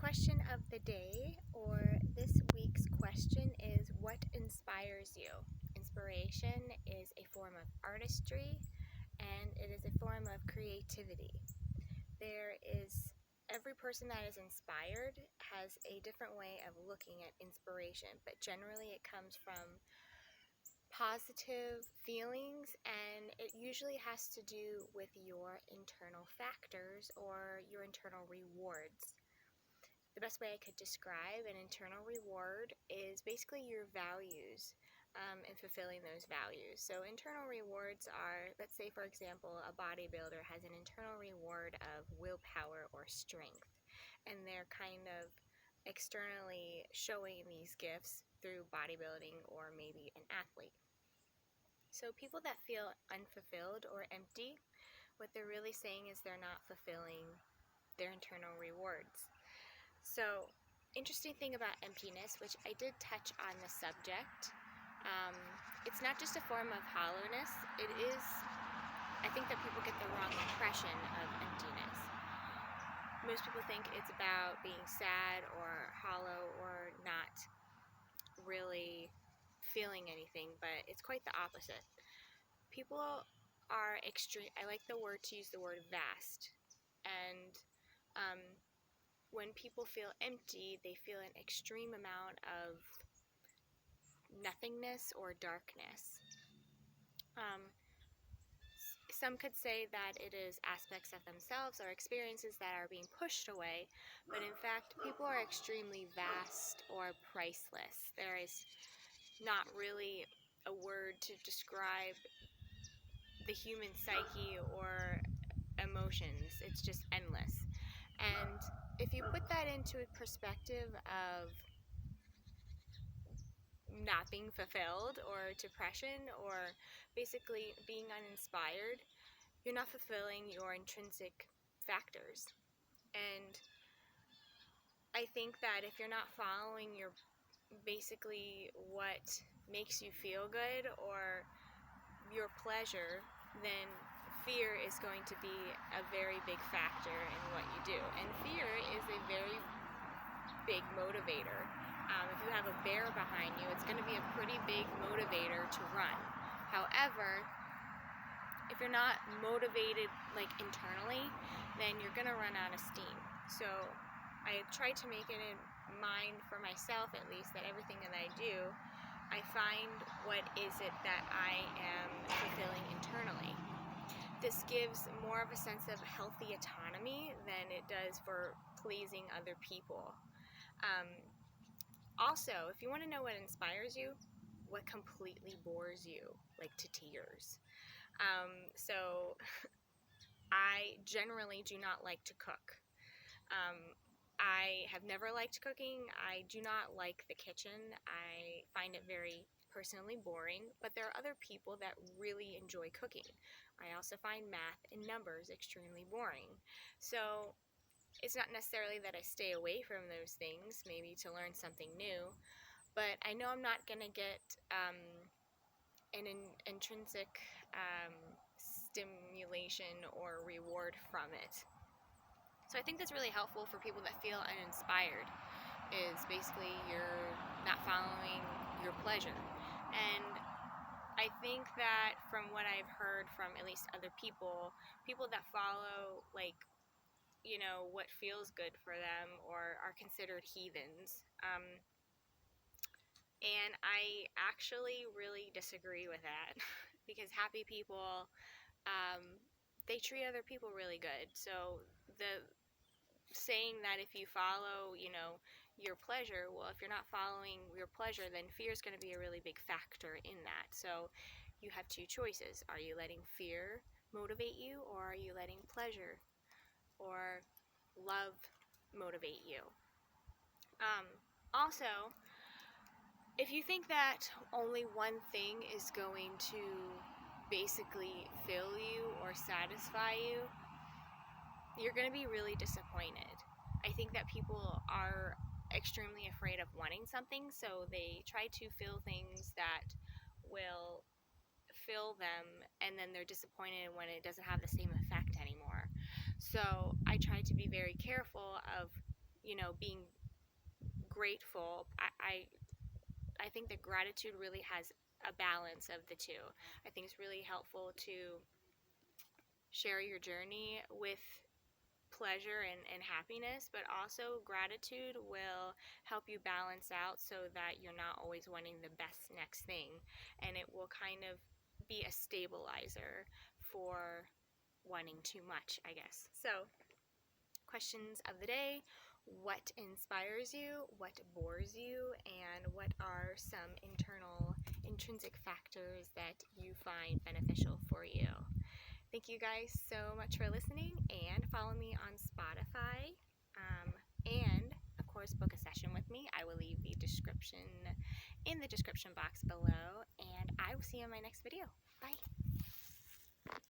question of the day, or this week's question, is what inspires you? Inspiration is a form of artistry, and it is a form of creativity. Every person that is inspired has a different way of looking at inspiration, but generally it comes from positive feelings, and it usually has to do with your internal factors or your internal rewards. The best way I could describe an internal reward is basically your values and fulfilling those values. So internal rewards are, let's say for example, a bodybuilder has an internal reward of willpower or strength, and they're kind of externally showing these gifts through bodybuilding or maybe an athlete. So people that feel unfulfilled or empty, what they're really saying is they're not fulfilling their internal rewards. So, interesting thing about emptiness, which I did touch on the subject, it's not just a form of hollowness. It is, I think that people get the wrong impression of emptiness. Most people think it's about being sad or hollow or not really feeling anything, but it's quite the opposite. People are extreme. I like to use the word vast, and when people feel empty, they feel an extreme amount of nothingness or darkness. Some could say that it is aspects of themselves or experiences that are being pushed away, but in fact, people are extremely vast or priceless. There is not really a word to describe the human psyche or emotions. It's just endless. And if you put that into a perspective of not being fulfilled or depression or basically being uninspired, you're not fulfilling your intrinsic factors. And I think that if you're not following basically what makes you feel good or your pleasure, then fear is going to be a very big factor in what you do. And fear is a very big motivator. If you have a bear behind you, it's going to be a pretty big motivator to run. However, if you're not motivated internally, then you're going to run out of steam. So I try to make it in mind for myself, at least, that everything that I do, I find what is it that I am fulfilling internally. This gives more of a sense of healthy autonomy than it does for pleasing other people. Also, if you want to know what inspires you, what completely bores you, to tears. So I generally do not like to cook. I have never liked cooking. I do not like the kitchen. I find it very personally boring, but there are other people that really enjoy cooking. I also find math and numbers extremely boring. So it's not necessarily that I stay away from those things, maybe to learn something new, but I know I'm not going to get an intrinsic stimulation or reward from it. So I think that's really helpful for people that feel uninspired, is basically you're not following your pleasure. And I think that from what I've heard from at least other people that follow what feels good for them or are considered heathens. And I actually really disagree with that because happy people, they treat other people really good. So the saying that if you follow, your pleasure, well, if you're not following your pleasure, then fear is going to be a really big factor in that. So you have two choices. Are you letting fear motivate you, or are you letting pleasure or love motivate you? Also, if you think that only one thing is going to basically fill you or satisfy you, you're going to be really disappointed. I think that people are extremely afraid of wanting something, so they try to fill things that will fill them, and then they're disappointed when it doesn't have the same effect anymore. So I try to be very careful of being grateful. I think that gratitude really has a balance of the two. I think it's really helpful to share your journey with pleasure and happiness, but also gratitude will help you balance out so that you're not always wanting the best next thing, and it will kind of be a stabilizer for wanting too much, I guess. So, questions of the day: what inspires you, what bores you, and what are some intrinsic factors that you find beneficial for you? Thank you guys so much for listening, and follow me on Spotify. And of course, book a session with me. I will leave the description in the description box below, and I will see you in my next video. Bye.